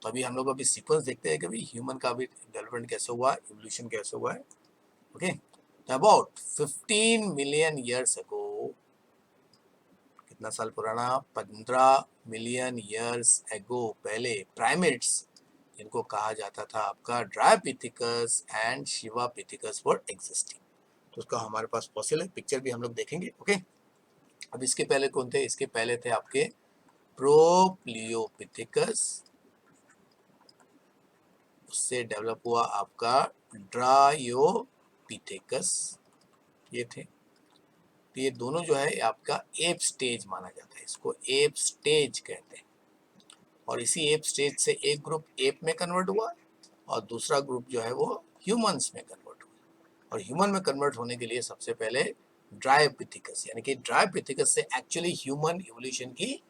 तो अभी हम लोग अभी सीक्वेंस देखते हैं कि भाई ह्यूमन का भी डेवलपमेंट कैसे हुआ, इवोल्यूशन कैसे हुआ है। ओके, तो अबाउट 15 मिलियन ईयर्स अगो, कितना साल पुराना, 15 मिलियन ईयर्स अगो, पहले प्राइमेट्स, जिनको कहा जाता था आपका ड्रायोपिथेकस एंड शिवापिथेकस, वर एग्जिस्टिंग। तो उसका हमारे पास फॉसिल है, पिक्चर भी हम लोग देखेंगे। ओके, अब इसके पहले कौन थे? इसके पहले थे आपके प्रोप्लियोपिथेकस, उससे डेवलप हुआ आपका ड्रायोपिथेकस, ये थे। तो ये दोनों जो है आपका एप स्टेज माना जाता है, इसको एप स्टेज कहते हैं। और इसी एप स्टेज से एक ग्रुप एप में कन्वर्ट हुआ और दूसरा ग्रुप जो है वो ह्यूमंस में कन्वर्ट हुआ। और ह्यूमन में कन्वर्ट होने के लिए सबसे पहले ड्रायोपिथेकस, यानी कि ड्रायोपिथेकस से एक्चुअली ह्यूमन इवोल्यूशन की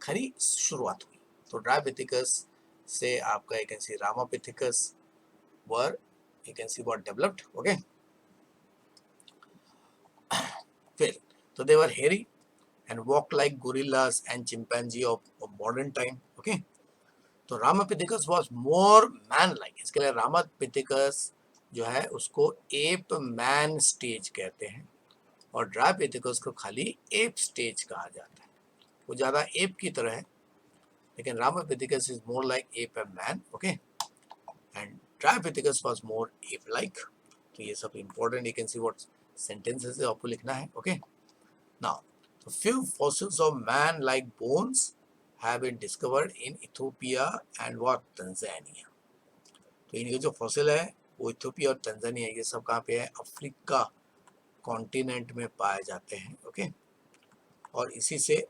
खरी शुरुआत हुई। तो ड्रायोपिथेकस से आपका एक can see Ramapithecus were you can see what developed. Okay, फिर तो they were hairy and walked like gorillas and chimpanzee of modern time. Okay, तो Ramapithecus was more man like, इसके लिए रामापिथेकस जो है उसको एप मैन स्टेज कहते हैं और ड्रायोपिथेकस को खाली एप स्टेज कहा जाता है। वो ज़्यादा एप की तरह है, लेकिन Ramapithecus is more like app and man. Okay, and Dryopithecus was more ape like. तो ये सब important, you can see what sentences आपको लिखना है। ओके, नाउ तो few fossils of man like bones have been discovered in Ethiopia and what Tanzania। तो इनके जो फॉसिल है वो इथियोपिया और तंजानिया, ये सब कहाँ पे है? अफ्रीका कॉन्टिनेंट में पाए जाते हैं। ओके, और इसी से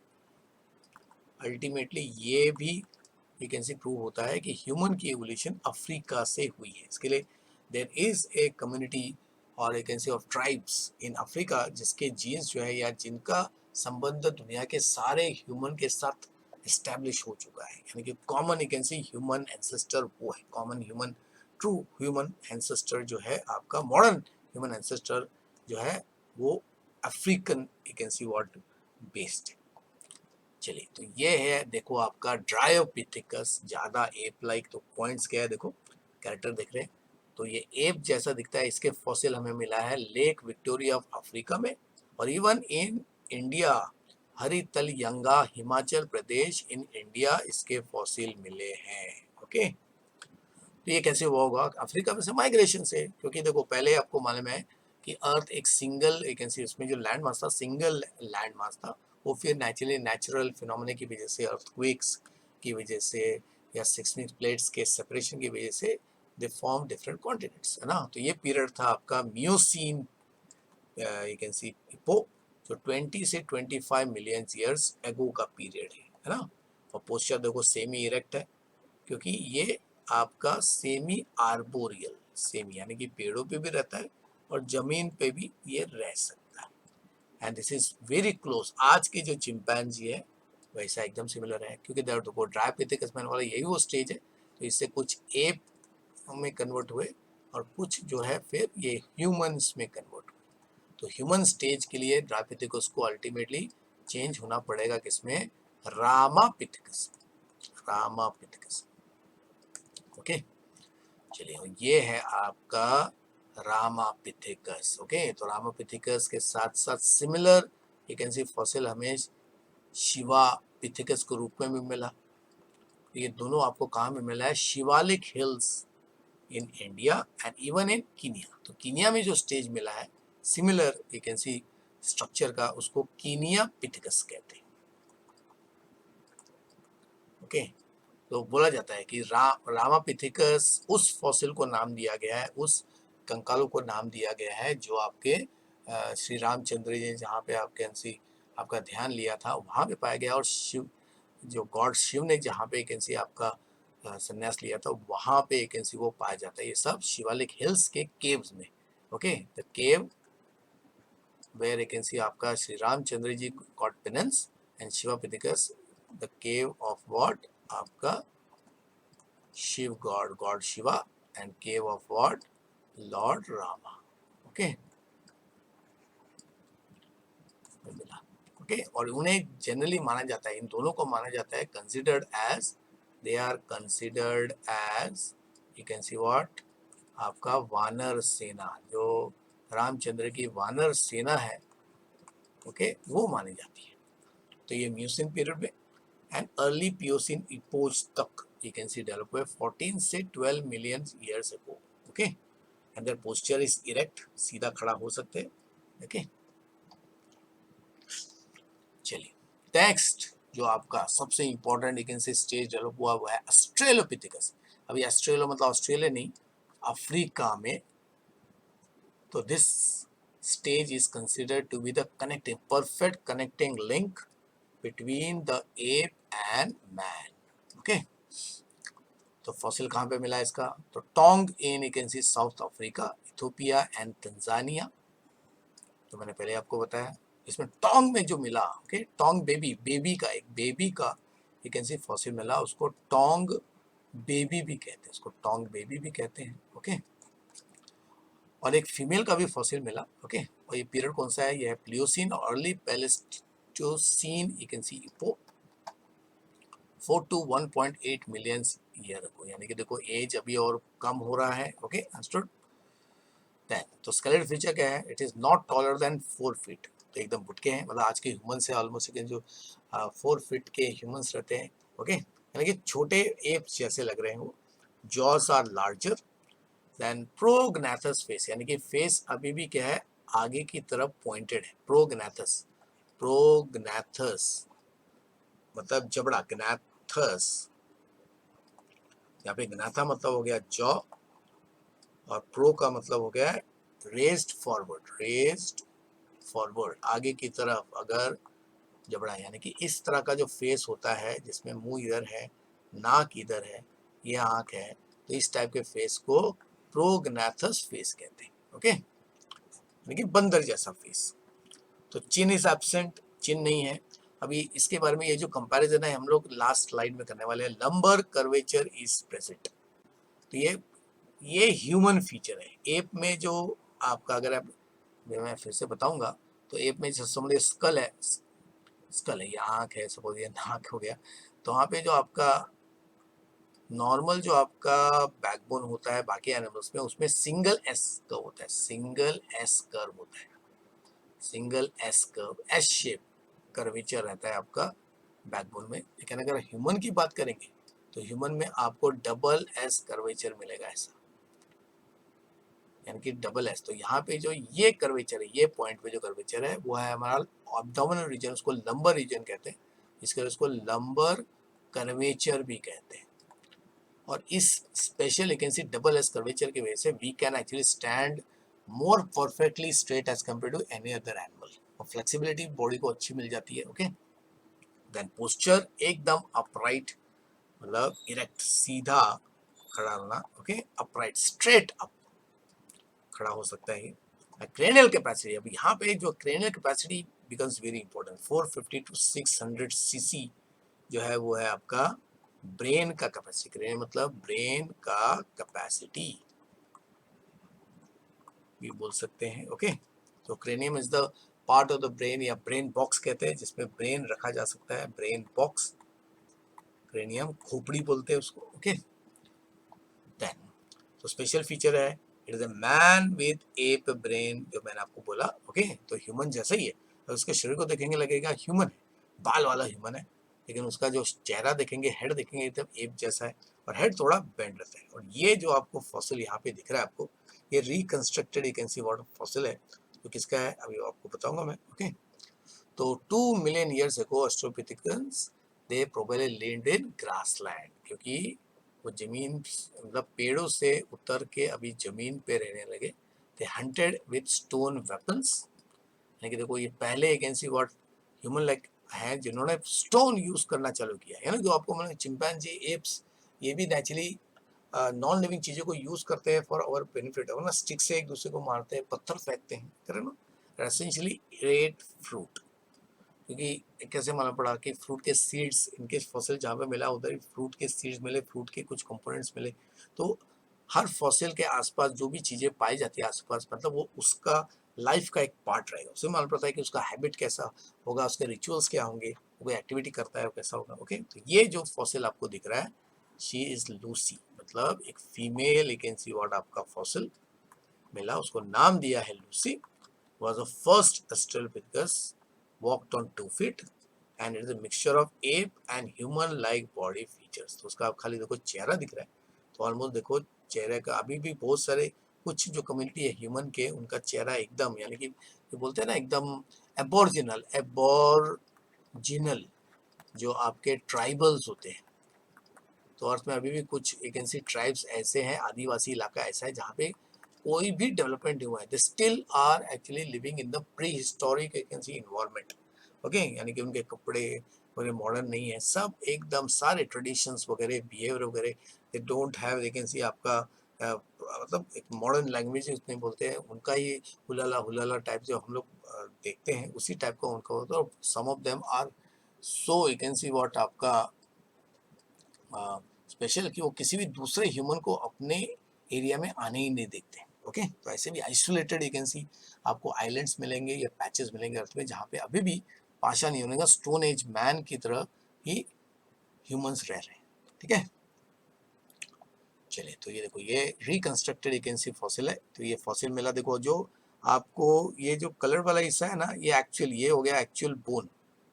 अल्टीमेटली ये भी यू कैन सी प्रूव होता है कि ह्यूमन की एवोल्यूशन अफ्रीका से हुई है। इसके लिए देयर इज ए कम्युनिटी और you can C of tribes in Africa जिसके जीन्स जो है या जिनका संबंध दुनिया के सारे ह्यूमन के साथ इस्टेब्लिश हो चुका है, यानी कि common you can C human ancestor वो है, common human, true human ancestor जो है आपका, मॉडर्न ह्यूमन एंसेस्टर जो है वो African you can see what based. चलिए, तो ये है देखो आपका ड्रायोपिथेकस, ज्यादा एप लाइक। तो पॉइंट्स क्या है देखो, कैरेक्टर देख रहे हैं, तो ये एप जैसा दिखता है। इसके फॉसिल हमें मिला है लेक विक्टोरिया ऑफ अफ्रीका में, और even in India Haritalyangar Himachal Pradesh in India इसके फॉसिल मिले हैं। ओके, तो ये कैसे हुआ होगा? अफ्रीका में से माइग्रेशन से, क्योंकि देखो पहले आपको मालूम है कि अर्थ एक सिंगल एक उसमें जो लैंड मास था, सिंगल लैंड मास था, वो फिर नेचुरल फिनोमेना की वजह से, अर्थक्वेक्स की वजह से या सिस्मिक प्लेट्स के सेपरेशन की वजह से दे फॉर्म डिफरेंट कॉन्टिनेंट्स, है ना। तो ये पीरियड था आपका Miocene you can C Ipoh, जो 20 से 25 मिलियन ईयर्स एगो का पीरियड है ना। और पोस्चर देखो सेमी इरेक्ट है, क्योंकि ये आपका सेमी आर्बोरियल, सेमी यानी कि पेड़ों पे भी रहता है और जमीन पे भी ये रह सकता है। And this is very close, आज की जो चिंपैंजी है वैसा एकदम सिमिलर है, क्योंकि देखो ड्रायोपिथेकस मैन वाला यही वो स्टेज है। तो इससे कुछ एप में कन्वर्ट हुए और कुछ जो है फिर ये ह्यूमंस में कन्वर्ट हुए। तो ह्यूमन स्टेज के लिए ड्रायोपिथेकस को अल्टीमेटली चेंज होना पड़ेगा किसमें? Ramapithecus, Ramapithecus. ओके, चलिए, ये है आपका रामापिथेकस। ओके, तो रामापिथेकस के साथ साथ similar you can C fossil हमें शिवापिथेकस के रूप में भी मिला। ये दोनों आपको कहाँ में मिला है? Shivalik hills in India and even in Kenya. तो कीनिया में जो स्टेज मिला है similar you can C structure का, उसको कीनिया पिथेकस कहते हैं। ओके, तो बोला जाता है कि रामापिथेकस उस फॉसिल को नाम दिया गया है, उस कंकालों को नाम दिया गया है जो आपके श्री रामचंद्र जी जहाँ पे आप कैन सी आपका ध्यान लिया था वहाँ पे पाया गया, और शिव जो गॉड शिव ने जहाँ पे कैन सी आपका संन्यास लिया था वहाँ पे कैन सी वो पाया जाता है। ये सब शिवालिक हिल्स के केव्स में। Okay, the cave where can see आपका Shri Ramchandra ji god penance and Sivapithecus the cave of what आपका Shiva god, god Shiva and cave of what? Lord Rama. Okay, okay, और उन्हें जनरली माना जाता है, इन दोनों को माना जाता है considered as they are considered as, you can see what, आपका वानर सेना, जो रामचंद्र की वानर सेना है, ओके, वो मानी जाती है। तो ये म्यूसिन पीरियड में एंड अर्ली पियोसिन इपोज तक यू कैन सी डेवलप हुए 14 से 12 million years ago, okay, and their posture is erect, सीधा खड़ा हो सकते हैं, ओके। चलिए नेक्स्ट जो आपका सबसे इंपॉर्टेंट यू कैन से स्टेज डेवलप हुआ वो है ऑस्ट्रेलोपिथेकस। अभी ऑस्ट्रेलो मतलब ऑस्ट्रेलिया नहीं, अफ्रीका में। तो this stage is considered to be the connecting, perfect connecting link between the ape and man, okay। तो फॉसिल कहाँ पे मिला इसका, तो Taung in you can see South Africa, Ethiopia and Tanzania. तो मैंने पहले आपको बताया इसमें टोंग में जो मिला, ओके, टोंग बेबी, बेबी का, एक बेबी का यू कैन सी फॉसिल मिला, उसको टोंग बेबी भी कहते हैं, उसको टोंग बेबी भी कहते हैं, ओके। और एक फीमेल का भी फॉसिल मिला, ओके। और ये पीरियड कौन सा है, ये है प्लियोसिन और early Pleistocene, you can C Ipoh 4 to 1.8 million year को, यानी कि देखो एज अभी और कम हो रहा है, ओके, अंडरस्टूड। देन तो स्केलेटल फीचर क्या है, it is not taller than 4 feet, तो एकदम बुटके हैं, मतलब आज के ह्यूमन से ऑलमोस्ट जो 4 फीट के ह्यूमंस रहते हैं, ओके, यानी कि छोटे एप्स जैसे लग रहे हैं वो। Jaws are larger than prognathous face, यानी कि फेस अभी भी क्या है, आगे की तरफ पॉइंटेड है, प्रोग्नाथस, प्रोग्नाथस मतलब जबड़ा, ग्नाथस, यहाँ पे ग्नाथा मतलब हो गया जॉ, और प्रो का मतलब हो गया रेज्ड फॉरवर्ड, रेज्ड फॉरवर्ड, आगे की तरफ अगर जबड़ा, यानी कि इस तरह का जो फेस होता है जिसमें मुंह इधर है, नाक इधर है, ये आंख है, तो इस टाइप के फेस को प्रोग्नाथस फेस कहते हैं, ओके, यानी कि बंदर जैसा फेस। तो चिन इज एब्सेंट, चिन नहीं है। अभी इसके बारे में ये जो कंपैरिजन है हम लोग लास्ट स्लाइड में करने वाले हैं, लंबर कर्वेचर इज प्रेजेंट। तो ये ह्यूमन फीचर है। एप में जो आपका, अगर आप, मैं फिर से बताऊंगा, तो एप में समझिए स्कल है, स्कल है, ये आँख है, सपोज ये नाक हो गया, तो वहाँ पे जो आपका नॉर्मल जो आपका बैकबोन होता है बाकी एनिमल्स में, उसमें सिंगल एस कर्व होता है, सिंगल एस कर्व होता है, single S curve, S shape curvature रहता है आपका बैकबोन में। लेकिन अगर ह्यूमन की बात करेंगे तो ह्यूमन में आपको डबल एस कर्वेचर मिलेगा ऐसा, यानी कि डबल एस। तो यहाँ पे जो ये कर्वेचर है, ये पॉइंट पे जो कर्वेचर है वो है हमारा एब्डोमिनल रीजन, उसको लंबर रीजन कहते हैं, इसके उसको लंबर कर्वेचर भी कहते हैं। और इस special vacancy double S curvature की वजह से we can actually stand more perfectly straight as compare to any other animal, और फ्लेक्सिबिलिटी बॉडी को अच्छी मिल जाती है, ओके। देन पोस्चर एकदम अपराइट, मतलब इरेक्ट, सीधा खड़ा रहना, ओके, अपराइट, स्ट्रेट अप खड़ा हो सकता है। क्रेनियल कैपेसिटी, अब यहाँ पे जो cranial capacity becomes very important, 450 to 600 CC जो है वो है आपका ब्रेन का कैपेसिटी, क्रेनियल मतलब ब्रेन का कैपेसिटी भी बोल सकते हैं, ओके। तो cranium is the part of the brain, या ब्रेन बॉक्स कहते हैं, जिसमें ब्रेन रखा जा सकता है, ब्रेन बॉक्स, क्रेनियम खोपड़ी बोलते हैं उसको, ओके। देन तो स्पेशल फीचर है, it is a man with app brain, जो मैंने आपको बोला, ओके। तो ह्यूमन जैसा ही है, और उसके शरीर को देखेंगे लगेगा ह्यूमन है, बाल वाला ह्यूमन है, लेकिन उसका जो चेहरा देखेंगे, हेड देखेंगे एकदम एप जैसा है, और हेड थोड़ा बेंड रहता है। और ये जो आपको फॉसिल यहाँ पे दिख रहा है आपको, ये reconstructed you can see what fossil है, तो किसका है अभी आपको बताऊंगा मैं, ओके। तो 2 million years ago australopithecines they probably lived in grassland, क्योंकि वो जमीन मतलब पेड़ों से उतर के अभी जमीन पे रहने लगे। They hunted with stone weapons, यानी कि देखो ये पहले अगेंस्ट व्हाट ह्यूमन लाइक हैं जिन्होंने स्टोन यूज करना चालू किया है ना, जो आपको मतलब चिंपैंजी, एप्स, ये भी नेचुरली नॉन लिविंग चीजों को यूज करते हैं फॉर आवर बेनिफिट, और ना स्टिक से एक दूसरे को मारते हैं, पत्थर फेंकते हैं, करें ना, एसेंशियली एट फ्रूट। क्योंकि कैसे मालूम पड़ा कि फ्रूट के सीड्स, इनके फॉसिल जहाँ पे मिला उधर ही फ्रूट के सीड्स मिले, फ्रूट के कुछ कंपोनेंट्स मिले। तो हर फॉसिल के आसपास जो भी चीज़ें पाई जाती है आसपास, मतलब वो उसका लाइफ का एक पार्ट रहेगा, उससे मालूम पड़ता है कि उसका हैबिट कैसा होगा, उसके रिचुअल्स क्या होंगे, वो कोई एक्टिविटी करता है कैसा होगा, ओके। तो ये जो फॉसिल आपको दिख रहा है शी इज लूसी, मतलब एक female, you can see what आपका फॉसिल मिला, उसको नाम दिया है Lucy, was the first Australopithecus, walked on 2 feet and it is a mixture of ape and human like body features। तो उसका आप खाली देखो चेहरा दिख रहा है, तो ऑलमोस्ट देखो चेहरे का अभी भी बहुत सारे कुछ जो कम्युनिटी है ह्यूमन के, उनका चेहरा एकदम, यानी कि जो बोलते हैं ना एकदम एबॉर्जिनल जो आपके ट्राइबल्स होते हैं। तो अर्थ में अभी भी कुछ एक ऐसी ट्राइब्स ऐसे हैं, आदिवासी इलाका ऐसा है जहाँ पे कोई भी डेवलपमेंट नहीं हुआ है, they still are actually living in the prehistoric you can see environment. Okay, यानी कि उनके कपड़े वगैरह मॉडर्न नहीं है, सब एकदम सारे ट्रेडिशंस वगैरह बिहेवियर वगैरह, they don't have you can see आपका मतलब एक मॉडर्न लैंग्वेज उसमें बोलते हैं, उनका ही हुलाला हुलाला टाइप जो हम लोग देखते हैं उसी टाइप का उनका होता है। Some of them are so you can see what आपका स्पेशल कि वो किसी भी दूसरे ह्यूमन को अपने एरिया में आने ही नहीं देते। ओके, तो ऐसे भी आइसोलेटेड यू कैन सी आपको आइलैंड्स मिलेंगे या पैचेस मिलेंगे अर्थ में, जहाँ पे अभी भी पाषाण नहीं होने का स्टोन एज मैन की तरह ही ह्यूमंस रह रहे हैं। ठीक है, चलिए तो ये देखो ये reconstructed you can C fossil है। तो ये फॉसिल मिला, देखो जो आपको ये जो कलर वाला हिस्सा है ना, ये एक्चुअल ये हो गया एक्चुअल बोन,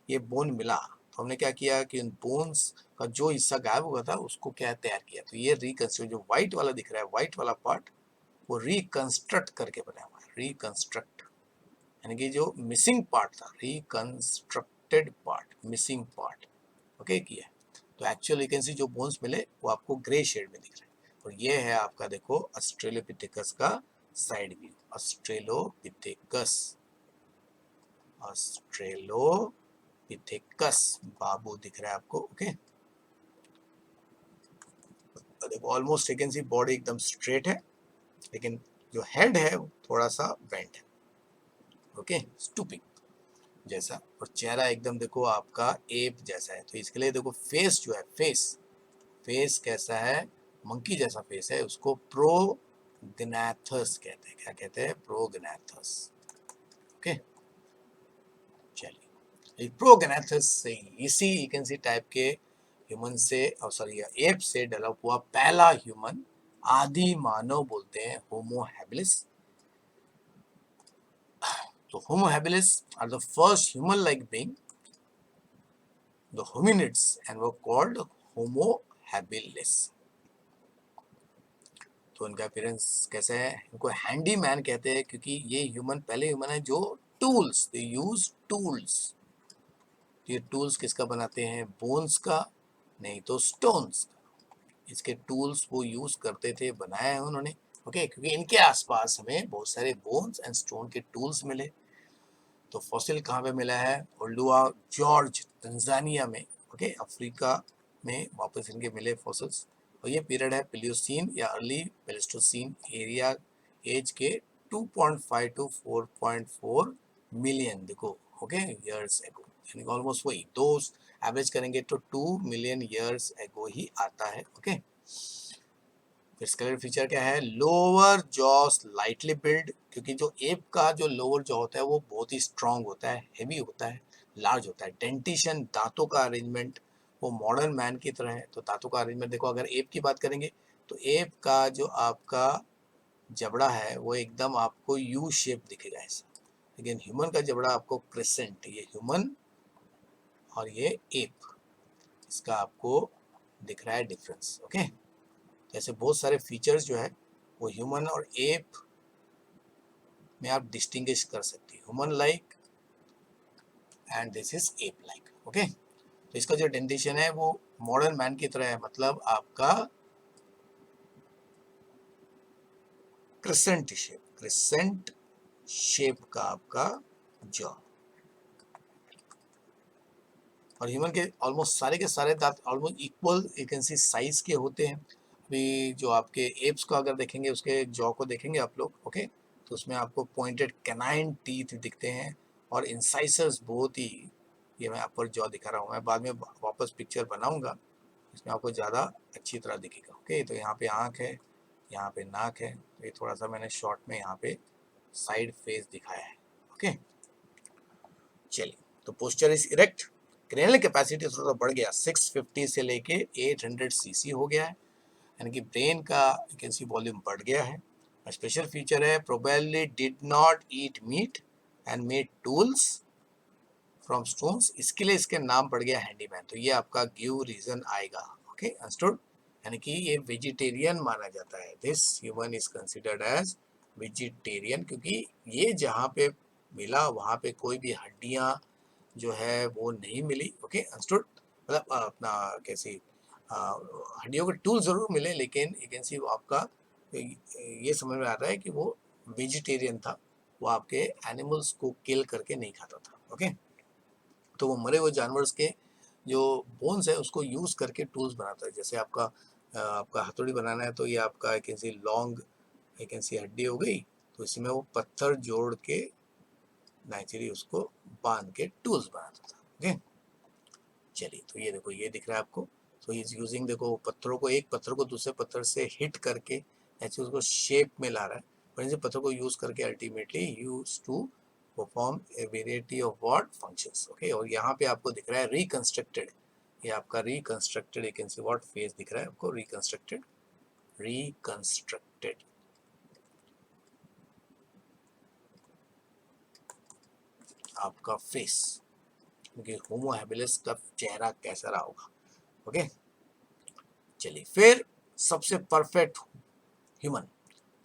ये बोन मिला। तो हमने क्या किया कि उन बोन्स का जो हिस्सा गायब हुआ था उसको क्या तैयार किया, तो ये रिकंस्ट्रक्ट, जो व्हाइट वाला दिख रहा है व्हाइट वाला पार्ट, वो रिकंस्ट्रक्ट करके बनाया हुआ है, रिकंस्ट्रक्ट, यानी कि जो मिसिंग पार्ट था, reconstructed part, missing part, okay किया। तो एक्चुअल यू कैन सी जो बोन्स मिले वो आपको ग्रे शेड में दिख रहे हैं। और ये है आपका देखो ऑस्ट्रेलोपिथेकस का साइड व्यू, ऑस्ट्रेलोपिथेकस, ऑस्ट्रेलोपिथेकस बाबू दिख रहा है आपको। ओके, तो देखो almost you can C body एकदम स्ट्रेट है, लेकिन जो हेड है थोड़ा सा बेंड है। ओके, स्टूपिंग जैसा, और चेहरा एकदम देखो आपका एप जैसा है। तो इसके लिए देखो फेस जो है, फेस कैसा है, मंकी जैसा फेस है, उसको प्रोगनेथस कहते हैं। क्या कहते हैं? प्रोगनेथस। ओके, चलिए प्रोगनेथस से इसी यू कैन सी टाइप के ह्यूमन से, और सॉरी एप से डेवलप हुआ पहला ह्यूमन, आदि मानव बोलते हैं, होमो हैबिलिस। तो Homo habilis are the first human like being, the hominids, and were called Homo habilis. तो इनका अपीयरेंस कैसे है? इनको हैंडी मैन कहते हैं, क्योंकि ये ह्यूमन पहले ह्यूमन है जो टूल्स, दे यूज टूल्स। ये टूल्स किसका बनाते हैं? बोन्स का, नहीं तो स्टोन्स का। इसके टूल्स वो यूज करते थे, बनाया है उन्होंने। ओके, क्योंकि इनके आसपास हमें बहुत सारे बोन्स एंड स्टोन के टूल्स मिले। तो फॉसिल कहाँ पे मिला है? ओल्डुआ जॉर्ज, तंजानिया में। ओके, अफ्रीका में वापस इनके मिले फॉसिल्स। और ये पीरियड है प्लियोसीन या अर्ली प्लेस्टोसीन एरिया, एज के 2.5 to 4.4 मिलियन देखो, ओके, ईयर्स एगो, यानी ऑलमोस्ट वही दो एवरेज करेंगे तो 2 मिलियन ईयर्स एगो ही आता है। ओके, फिर स्केलेटल फीचर क्या है? लोअर जॉ स्लाइटली बिल्ड, क्योंकि जो एप का जो लोअर जॉ होता है वो बहुत ही स्ट्रांग होता है, हेवी होता है, लार्ज होता है। डेंटिशन, दांतों का अरेंजमेंट वो मॉडर्न मैन की तरह है। तो दांतों का अरेंजमेंट देखो, अगर एप की बात करेंगे तो एप का जो आपका जबड़ा है वो एकदम आपको यू शेप दिखेगा ऐसा, लेकिन ह्यूमन का जबड़ा आपको क्रिसेंट, ये ह्यूमन और ये एप, इसका आपको दिख रहा है डिफरेंस। ओके, जैसे बहुत सारे फीचर्स जो है वो ह्यूमन और एप में आप डिस्टिंग्विश कर सकते हैं, human like and this is ape like. Okay, तो इसका जो डेंटिशन है वो मॉडर्न मैन की तरह है, मतलब आपका क्रिसेंट शेप का आपका जॉ। और ह्यूमन के ऑलमोस्ट सारे के सारे दांत almost equal you can C size के होते हैं। अभी जो आपके एप्स को अगर देखेंगे, उसके जॉ को देखेंगे आप लोग, ओके, तो उसमें आपको पॉइंटेड कैनाइन टीथ दिखते हैं और इंसाइसर्स बहुत ही, ये मैं अपर जॉ दिखा रहा हूँ, मैं बाद में वापस पिक्चर बनाऊंगा, इसमें आपको ज़्यादा अच्छी तरह दिखेगा। ओके, तो यहाँ पे आँख है, यहाँ पे नाक है, तो ये थोड़ा सा मैंने शॉर्ट में यहाँ पे साइड फेस दिखाया है। ओके, चलिए, तो posture is erect, cranial capacity थोड़ा सा बढ़ गया, 650 से लेके 800 सीसी हो गया है, यानी कि ब्रेन का यू कैन सी वॉल्यूम बढ़ गया है। स्पेशल फीचर है probably did not eat meat and made tools from stones, इसके लिए इसके नाम पड़ गया हैंडीमैन। तो ये आपका गिव रीजन आएगा। ओके अंडरस्टूड, यानी कि ये वेजिटेरियन माना जाता है। This human is considered as vegetarian, क्योंकि ये जहाँ पे मिला वहाँ पे कोई भी हड्डियाँ जो है वो नहीं मिली। ओके अंडरस्टूड, मतलब अपना कैसी हड्डियों के टूल जरूर मिले, लेकिन यू कैन सी आपका ये समझ में आता है कि वो वेजिटेरियन था, वो आपके एनिमल्स को किल करके नहीं खाता था। ओके तो वो मरे हुए जानवर के जो बोन्स है उसको यूज करके टूल्स बनाता है। जैसे आपका हथौड़ी बनाना है तो ये आपका एक ऐसी लॉन्ग एक ऐसी हड्डी हो गई, तो इसमें वो पत्थर जोड़ के नेचुरली उसको बांध के टूल्स बनाता था। ओके चलिए, तो ये देखो ये दिख रहा है आपको, तो इज यूजिंग, देखो पत्थरों को, एक पत्थर को दूसरे पत्थर से हिट करके ऐसे उसको शेप में ला रहा है, और इसे पत्थर को यूज करके ultimately use to perform a variety of what functions. Okay और यहाँ पे आपको दिख रहा है रिकंस्ट्रक्टेड, ये आपका रिकंस्ट्रक्टेड एक कैन सी व्हाट फेस दिख रहा है आपको, रिकंस्ट्रक्टेड, रिकंस्ट्रक्टेड आपका फेस, क्योंकि होमो हैबिलिस का चेहरा कैसा रहा होगा। ओके चलिए, फिर सबसे परफेक्ट ह्यूमन,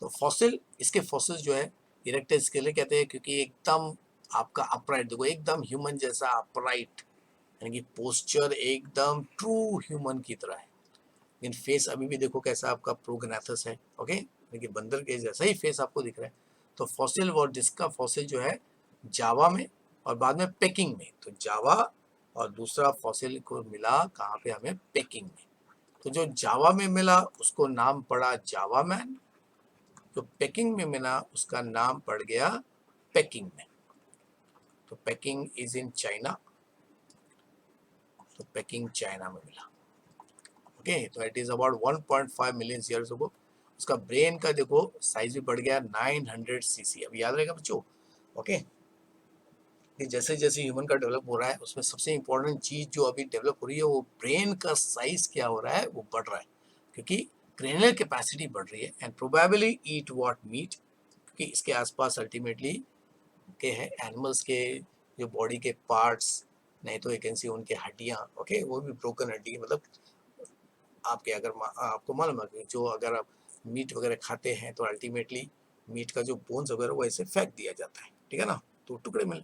तो फॉसिल, इसके फॉसिल जो है इरेक्टस इसके लिए कहते हैं क्योंकि एकदम आपका अपराइट, देखो एकदम ह्यूमन जैसा अपराइट, यानी कि पोस्चर एकदम ट्रू ह्यूमन की तरह है। लेकिन फेस अभी भी देखो कैसा आपका प्रोगनाथस है। ओके लेकिन बंदर के जैसा ही फेस आपको दिख रहा है। तो फॉसिल और जिसका फॉसिल जो है जावा में और बाद में पेकिंग में, तो जावा और दूसरा फॉसिल को मिला कहाँ पे, हमें पेकिंग में। तो जो जावा में मिला उसको नाम पड़ा जावा मैन, जो पेकिंग में मिला उसका नाम पड़ गया पेकिंग में। तो पेकिंग इज इन चाइना, तो पेकिंग चाइना में मिला। ओके तो it is about 1.5 million years अगो। उसका ब्रेन का देखो साइज भी बढ़ गया 900 सीसी, अब याद रहेगा बच्चों। ओके कि जैसे जैसे ह्यूमन का डेवलप हो रहा है उसमें सबसे इंपॉर्टेंट चीज जो अभी डेवलप हो रही है वो ब्रेन का साइज क्या हो रहा है, वो बढ़ रहा है, क्योंकि क्रेनियल कैपेसिटी बढ़ रही है and probably eat what meat, क्योंकि इसके आसपास अल्टीमेटली के हैं एनिमल्स के जो बॉडी के पार्ट्स, नहीं तो एक सी उनके हड्डियाँ। ओके वो भी ब्रोकन हड्डी, मतलब आपके अगर आपको मालूम है कि जो अगर आप मीट वगैरह खाते हैं तो अल्टीमेटली मीट का जो बोन्स वगैरह वो ऐसे फेंक दिया जाता है, ठीक है ना, तो टुकड़े मिल।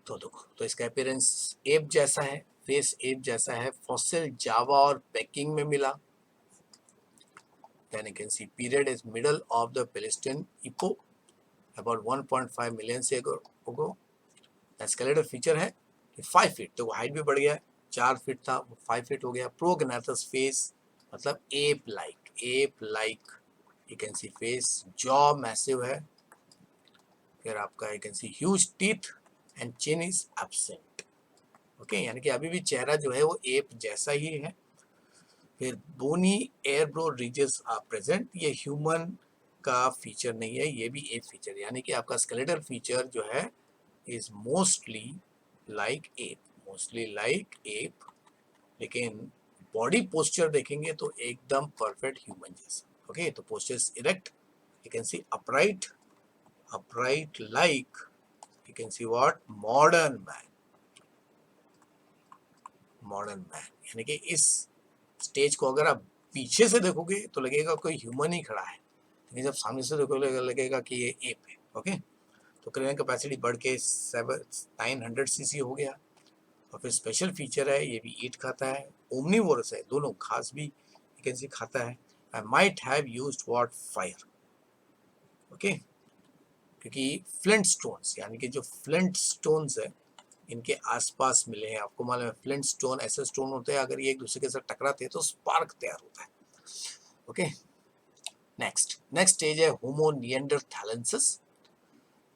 तो देखो तो इसका अपीयरेंस एप जैसा है, फेस एप जैसा है, फॉसिल जावा और पेकिंग में मिला। then you can see period is middle of the Palestine epoch about 1.5 million से ago। स्केलेटल फीचर है कि 5 फीट, तो हाइट भी बढ़ गया, 4 फीट था वो 5 फीट हो गया। प्रोगनाथस फेस मतलब ape like you can C face, jaw massive है, फिर आपका you can C huge teeth and chin is absent. Okay यानी कि अभी भी चेहरा जो है वो एप जैसा ही है। फिर बोनी एयरब्रो रिजेस आर प्रेजेंट, ये ह्यूमन का फीचर नहीं है, ये भी एप फीचर, यानी कि आपका स्केलेटल फीचर जो है is mostly like app, mostly like app, लेकिन बॉडी पोस्चर देखेंगे तो एकदम परफेक्ट ह्यूमन जैसा। ओके तो posture erect, you can C upright, upright like you can see what modern man, modern man, यानी कि इस स्टेज को अगर आप पीछे से देखोगे तो लगेगा कोई ह्यूमन ही खड़ा है, लेकिन जब सामने से देखोगे लगेगा कि ये एप है। ओके तो क्रेनियल कैपेसिटी बढ़ के 900 सीसी हो गया। और फिर स्पेशल फीचर है ये भी ईट खाता है, ओमनीवोरस है, दोनों घास भी कैन सी खाता है। I might have used what fire. Okay क्योंकि फ्लिंट स्टोन्स, यानी कि जो फ्लिंट स्टोन्स है इनके आसपास मिले हैं। आपको मालूम है फ्लिंट स्टोन ऐसे स्टोन होते हैं अगर ये एक दूसरे के साथ टकराते हैं तो स्पार्क तैयार होता है। ओके नेक्स्ट स्टेज है होमो निएंडरथैलेंसिस,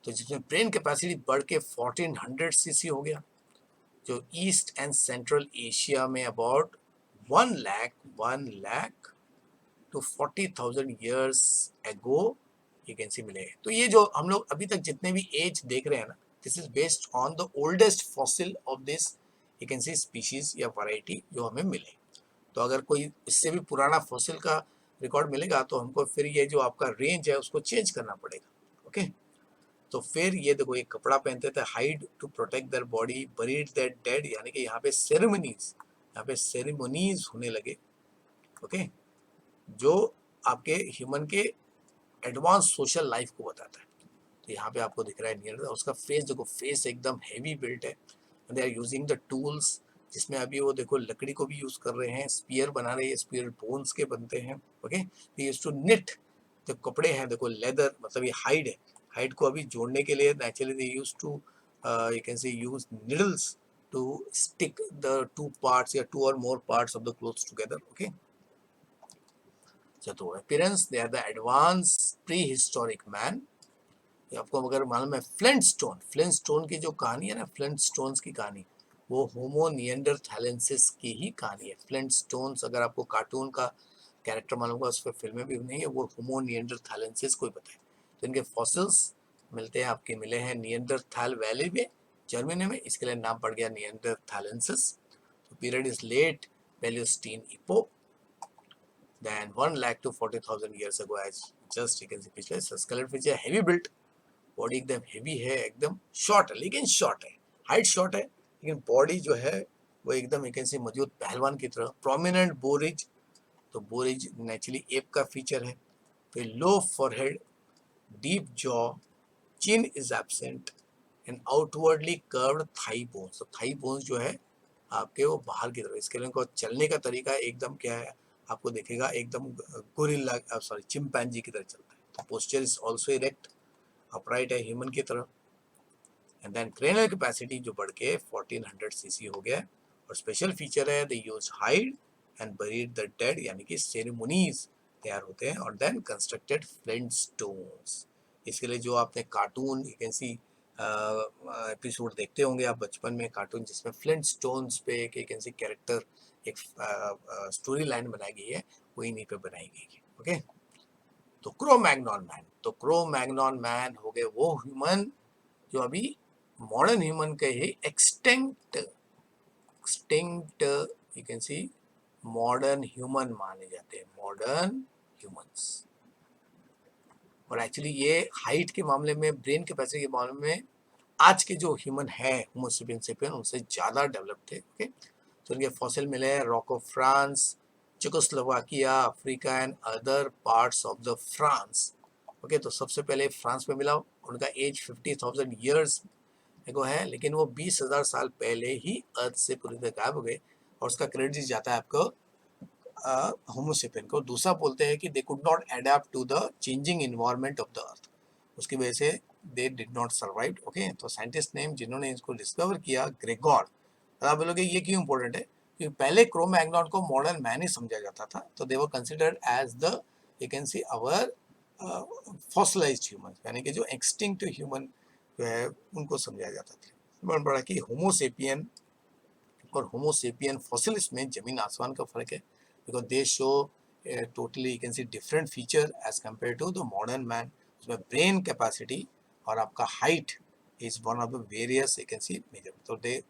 तो जिसमें ब्रेन कैपेसिटी बढ़ के 1400 सीसी हो गया, जो ईस्ट एंड सेंट्रल एशिया में about 1 lakh to 40,000 years ago ये कैन सी मिले। तो ये जो हम लोग अभी तक जितने भी एज देख रहे हैं ना, this is based on the oldest fossil of this you can C species या वैरायटी जो हमें मिले। तो अगर कोई इससे भी पुराना फॉसिल का रिकॉर्ड मिलेगा तो हमको फिर ये जो आपका रेंज है उसको चेंज करना पड़ेगा। ओके, तो फिर ये देखो एक कपड़ा पहनते थे, hide to protect their body, buried their dead, यानी कि यहाँ पे सेरेमनीज, यहाँ पे सेरेमनीज होने लगे। ओके, जो आपके ह्यूमन के एडवांस सोशल लाइफ को बताता है। तो यहाँ पे आपको दिख रहा है नियर, उसका फेस देखो, फेस एकदम हैवी बिल्ट है। They are using the tools, जिसमें अभी वो देखो लकड़ी को भी यूज कर रहे हैं, स्पीयर बना रहे हैं, स्पीयर बोन्स के बनते हैं। Okay, they used to knit, जो कपड़े हैं देखो लेदर, मतलब ये हाइड है, हाइड को अभी जोड़ने के लिए naturally they used to you can say use needles to stick the two parts या टू और more parts of the clothes together. Okay, तो appearance, they are the advance prehistoric man. आपको अगर मालूम है फ्लिंटस्टोन, फ्लिंटस्टोन की जो कहानी है ना, फ्लिंटस्टोन्स की कहानी, वो होमो निएंडरथैलेंसिस की ही कहानी है। फ्लिंटस्टोन्स अगर आपको कार्टून का कैरेक्टर मालूम होगा, उस पर फिल्में भी नहीं है, वो होमो निएंडरथैलेंसिस को ही पता है। तो इनके फॉसिल्स मिलते हैं, आपके मिले हैं निएंडरथैल वैली में, जर्मनी में, इसके लिए नाम पड़ गया निएंडरथैलेंसिस। तो period is late Pleistocene epoch, then 1 lakh to 40,000 years ago, as just you can see पिछले स्केलेटन फिश है, हेवी बिल्ट, बॉडी एकदम हेवी है, एकदम शॉर्ट है, लेकिन शॉर्ट है, हाइट शॉर्ट है, लेकिन बॉडी जो है वो एकदम यू कैन सी मजबूत पहलवान की तरह। प्रोमिनेंट बोरिज, तो बोरिज नेचुरली एप का फीचर है। फिर low forehead, deep jaw, chin is absent, and outwardly curved thigh bones. तो थाई बोन्स जो है आपके वो बाहर की तरफ, इसके लिए इनको चलने का तरीका एकदम क्या है, आपको देखेगा एकदम गोरिल्ला, सॉरी चिंपैंजी की तरह चलता है। तो posture is also erect, upright है ह्यूमन की तरह। एंड देन क्रेनियल कैपेसिटी जो बढ़ के 1400 सीसी हो गया। और स्पेशल फीचर है they use hide and buried the dead, यानी कि सेरेमनीज तैयार होते हैं। और देन कंस्ट्रक्टेड फ्लिंटस्टोन्स, इसके लिए जो आपने cartoon you can C episode देखते होंगे आप बचपन में, कार्टून जिसमें फ्लिंटस्टोन्स पे एक यू कैन सी कैरेक्टर, एक स्टोरी लाइन बनाई गई है, वो इन्हीं पे बनाई गई है। ओके, तो क्रो-मैग्नन मैन, तो क्रो-मैग्नन मैन हो गए वो ह्यूमन जो अभी मॉडर्न ह्यूमन के ही extinct you can see modern human माने जाते हैं, मॉडर्न ह्यूमंस। और एक्चुअली ये हाइट के मामले में, ब्रेन कैपेसिटी के मामले में आज के जो ह्यूमन है होमो सेपियन सेपियन उनसे ज़्यादा डेवलप थे। ओके, तो इनके फॉसिल मिले हैं rock of France, Czechoslovakia, Africa and other parts of the France. Okay, तो सबसे पहले फ्रांस में मिला, उनका एज 50,000 ईयर्स को है, लेकिन वो 20,000 साल पहले ही अर्थ से पूरी तरह गायब हो गए। और उसका क्रेडिट जाता है आपको होमोसेपियन को। दूसरा बोलते हैं कि they could not adapt to the changing environment of the earth, उसकी वजह से they did not survive. Okay, तो साइंटिस्ट नेम जिन्होंने इसको डिस्कवर किया, ग्रेगोर। आप बोलोगे ये क्यों इंपॉर्टेंट है, क्योंकि पहले क्रो-मैग्नन को मॉडर्न मैन ही समझा जाता था, तो they were considered as the you can see our fossilised human, यानी कि जो एक्सटिंक्ट ह्यूमन जो है उनको समझा जाता था। बड़ा कि होमोसेपियन और होमोसेपियन फॉसिल्स में जमीन आसमान का फर्क है, because they show totally you can see different feature as compare to the modern man. उसमें ब्रेन कैपेसिटी और आपका height is one of the various you can see major. तो they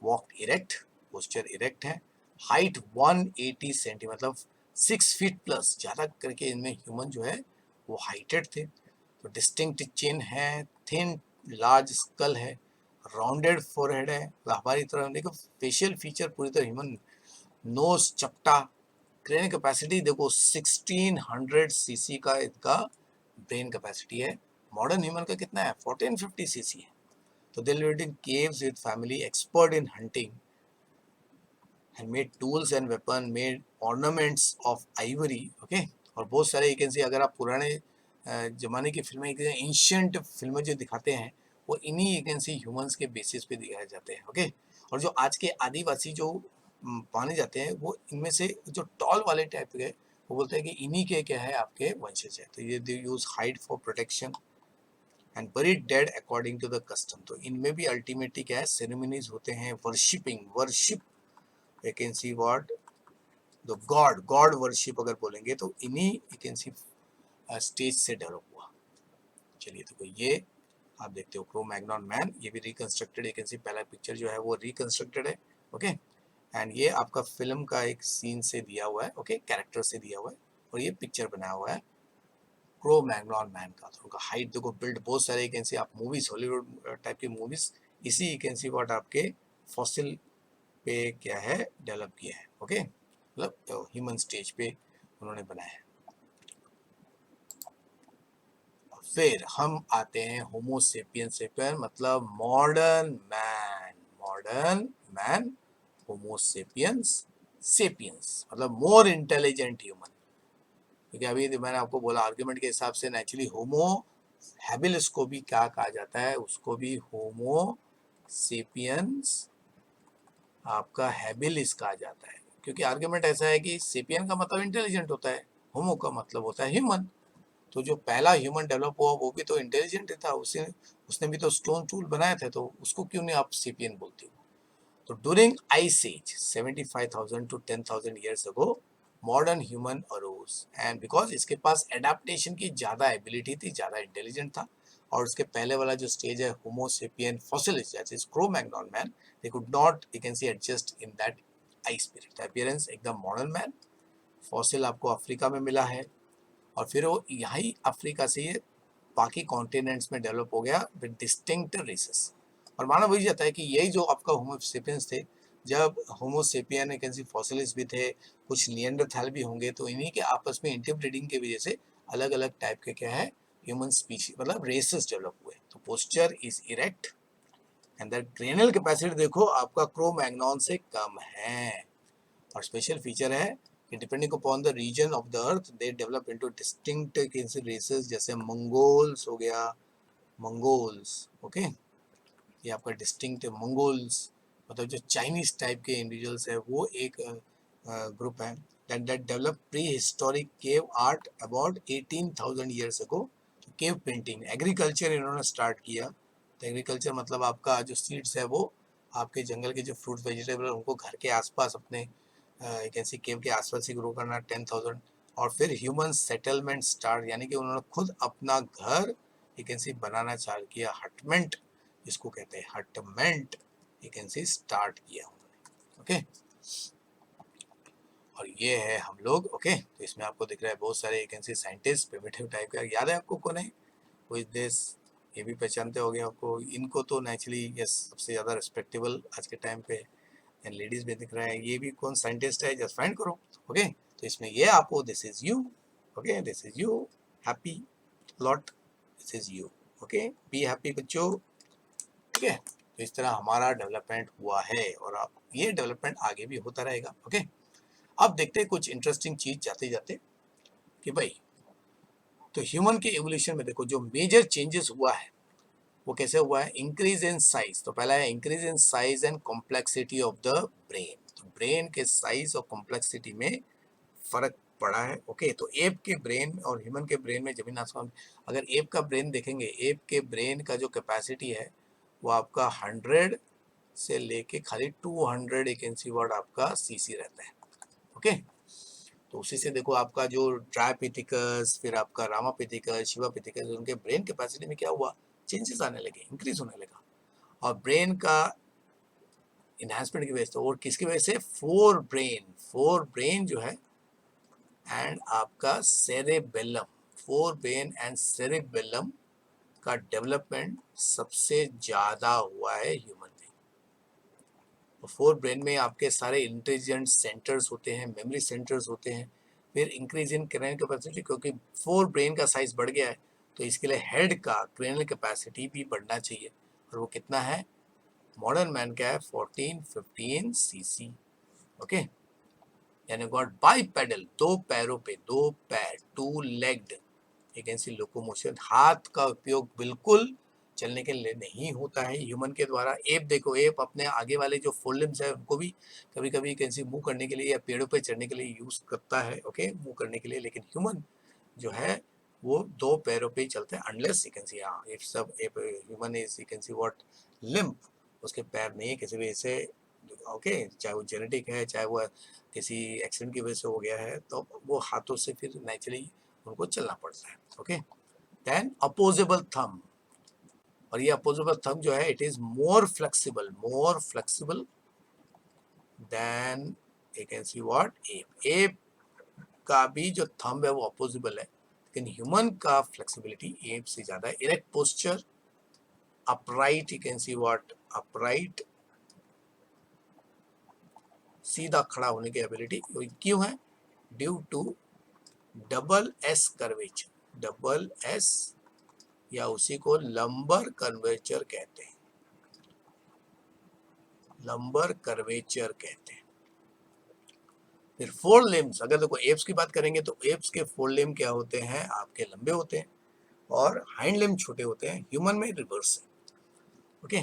walk erect, posture erect है, height 180 centimetre, मतलब 6 feet plus ज़्यादा करके इनमें human जो है वो हाइटेड थे। तो डिस्टिंक्ट चिन है, थिन लार्ज स्कल है, राउंडेड फोरहेड है, हमारी तरह देखो फेशियल फीचर पूरी तरह ह्यूमन, नोज चपटा, क्रेन कैपेसिटी देखो 1600 सीसी का इसका ब्रेन कैपेसिटी है। मॉडर्न ह्यूमन का कितना है, 1450 सीसी है। तो they lived in caves with family, expert in hunting and made tools and weapon, made ornaments of ivory. Okay, और बहुत सारे यू कैन सी, अगर आप पुराने जमाने की फिल्में, एंशिएंट फिल्में जो दिखाते हैं वो इन्हीं यू कैन सी ह्यूमंस के बेसिस पे दिखाए जाते हैं। ओके, और जो आज के आदिवासी जो माने जाते हैं वो इनमें से जो टॉल वाले टाइप के, वो बोलते हैं कि इन्हीं के क्या है आपके वंशज है। तो ये they use hide for protection and buried dead according to the custom. तो इनमें भी अल्टीमेटली क्या है, सेरेमनीज होते हैं, worshipping, worship you can see what the god, god worship अगर बोलेंगे तो इन्हीं यू कैन सी स्टेज से डेवलप हुआ। चलिए, तो ये आप देखते हो क्रो मैग्नॉन मैन, ये भी रिकंस्ट्रक्टेड, यू कैन सी पहला पिक्चर जो है वो रिकंस्ट्रक्टेड है, ओके। एंड ये आपका फिल्म का एक सीन से दिया हुआ है, ओके, कैरेक्टर से दिया हुआ है, और ये पिक्चर बनाया हुआ है क्रो मैग्नॉन मैन का। तो उनका हाइट देखो, बिल्ड बहुत सारे यू कैन सी आप मूवीज, हॉलीवुड टाइप की मूवीज इसी यू कैन सी व्हाट आपके फॉसिल पे क्या है डेवलप किया है, ओके, मतलब ह्यूमन स्टेज पे उन्होंने बनाया है। फिर हम आते हैं होमो सेपियन सेपियन मतलब मॉडर्न मैन, मॉडर्न मैन, होमो सेपियंस सेपियंस मतलब मोर इंटेलिजेंट ह्यूमन। क्योंकि अभी मैंने आपको बोला आर्ग्यूमेंट के हिसाब से नेचुरली होमो हैबिलिस को भी क्या कहा जाता है, उसको भी होमो सेपियंस आपका हैबिलिस कहा जाता है। क्योंकि आर्ग्यूमेंट ऐसा है कि सेपियन का मतलब इंटेलिजेंट होता है, होमो का मतलब होता है ह्यूमन। तो जो पहला ह्यूमन डेवलप हुआ वो भी तो इंटेलिजेंट था, उसने उसने भी तो स्टोन टूल बनाया था, तो उसको क्यों नहीं आप सेपियन बोलते हो। तो during ice age 75,000 to 10,000 years ago modern human arose, and because इसके पास एडाप्टेशन की ज़्यादा एबिलिटी थी, ज़्यादा इंटेलिजेंट था। और उसके पहले वाला जो स्टेज है Homo sapien fossilis that is Cro-Magnon man, they could not you can see adjust in that ice period. Appearance एकदम मॉडर्न मैन, फॉसिल आपको अफ्रीका में मिला है, और फिर वो यही अफ्रीका से ये बाकी कॉन्टिनेंट्स में डेवलप हो गया विद डिस्टिंक्ट रेसेस। और माना वही जाता है कि यही जो आपका होमो सेपियंस थे, जब होमो सेपियन एक ऐसी फॉसिलिस भी थे, कुछ निएंडरथैल भी होंगे, तो इन्हीं के आपस में इंटरब्रीडिंग की वजह से अलग अलग टाइप के क्या है ह्यूमन स्पीशीज मतलब रेसेस डेवलप हुए। तो posture is erect and that cranial capacity देखो आपका क्रो मैग्नॉन से कम है। और स्पेशल फीचर है कि depending upon the region of the earth they develop into distinct races, जैसे मंगोल्स हो गया, मंगोल्स, ओके, ये आपका डिस्टिंक्ट मंगोल्स मतलब जो चाइनीज टाइप के इंडिविजुअल्स है, वो एक ग्रुप है that developed prehistoric cave art about 18,000 years ago। Cave painting, agriculture इन्होंने स्टार्ट किया। तो एग्रीकल्चर मतलब आपका जो सीड्स है वो आपके जंगल के जो फ्रूट वेजिटेबल उनको घर के आसपास अपने एक ऐसी केव के आसपास ही ग्रो करना 10,000। और फिर ह्यूमन सेटलमेंट स्टार्ट, यानी कि उन्होंने खुद अपना घर एक ऐसी बनाना चालू किया, हटमेंट इसको कहते हैं, हटमेंट एक ऐसी स्टार्ट किया उन्होंने, ओके। और ये है हम लोग, ओके। तो इसमें आपको दिख रहा है बहुत सारे एक ऐसे साइंटिस्ट प्रिमिटिव टाइप का, याद है आपको कौन है, कोई देश, ये भी पहचानते होंगे आपको इनको, तो नेचुरली यस सबसे ज़्यादा रिस्पेक्टेबल आज के टाइम पे, एंड लेडीज में दिख रहा है, ये भी कौन साइंटिस्ट है जस्ट फाइंड करो, ओके। तो इसमें ये आपको this is you, okay, this is you, happy lot, this is you, okay, be happy बच्चों, ठीक है। तो इस तरह हमारा डेवलपमेंट हुआ है, और आप ये डेवलपमेंट आगे भी होता रहेगा, ओके। अब देखते हैं कुछ इंटरेस्टिंग चीज जाते जाते कि भाई, तो ह्यूमन के एवोल्यूशन में देखो जो मेजर चेंजेस हुआ है वो कैसे हुआ है, इंक्रीज इन साइज। तो पहला है increase in size and complexity of the brain. तो ब्रेन के साइज और कॉम्प्लेक्सिटी में फर्क पड़ा है, ओके। तो एप के ब्रेन और ह्यूमन के ब्रेन में जमीन आसमान। अगर एप का ब्रेन देखेंगे, एप के ब्रेन का जो कैपेसिटी है वो आपका 100 से लेके खाली 200 एक इंची वर्ड आपका सीसी रहता है, ओके। तो उसी से देखो आपका जो ट्राइपिथिकस, फिर आपका रामापिथिकस, शिवापिथिकस, उनके ब्रेन कैपेसिटी में क्या हुआ, चेंजेस आने लगे, इंक्रीज होने लगा। और ब्रेन का इन्हांसमेंट की वजह से, और किसकी वजह से, फोर ब्रेन जो है एंड आपका cerebellum, fore brain and cerebellum का डेवलपमेंट सबसे ज्यादा हुआ है ह्यूमन में। फोर ब्रेन में आपके सारे इंटेलिजेंट सेंटर्स होते हैं, मेमोरी सेंटर्स होते हैं। फिर इंक्रीज इन क्रेनियल कैपेसिटी, क्योंकि फोर ब्रेन का साइज बढ़ गया है, तो इसके लिए हेड का क्रेनियल कैपेसिटी भी बढ़ना चाहिए, और वो कितना है, मॉडर्न मैन का है 14-15 सीसी, ओके। यानी गॉट बाई पेडल, दो पैरों पे, दो पैर, टू लेग्ड एक ऐसी लोकोमोशन, हाथ का उपयोग बिल्कुल चलने के लिए नहीं होता है ह्यूमन के द्वारा। एप देखो, एप अपने आगे वाले जो फोर लिम्स है उनको भी कभी कभी कैसे मूव करने के लिए या पेड़ों पे चढ़ने के लिए यूज करता है, ओके, मूव करने के लिए। लेकिन ह्यूमन जो है वो दो पैरों पे ही चलते हैं, अनलेस यू कैन सी, हाँ, इफ सब app human is you can see what limp, उसके पैर नहीं है किसी वजह से, ओके, चाहे वो जेनेटिक है, चाहे वो किसी एक्सीडेंट की वजह से हो गया है, तो वो हाथों से फिर नेचुरली उनको चलना पड़ता है, ओके। देन अपोजेबल थंब, और ये अपोजिबल थंब जो है it is more flexible than you can see what ape का भी जो थंब है वो अपोजिबल है, लेकिन ह्यूमन का फ्लेक्सिबिलिटी एप से ज्यादा है। Erect posture, upright, you can see what upright, सीधा खड़ा होने की एबिलिटी क्यों है? Due to double S curvature, double S या उसी को लंबर कर्वेचर कहते हैं, लंबर कर्वेचर कहते हैं। फिर फोर लिम्स, अगर देखो एप्स की बात करेंगे तो एप्स के फोर लिम्ब क्या होते हैं? आपके लंबे होते हैं और हाइंड लिम्ब छोटे होते हैं। ह्यूमन में रिवर्स है। ओके,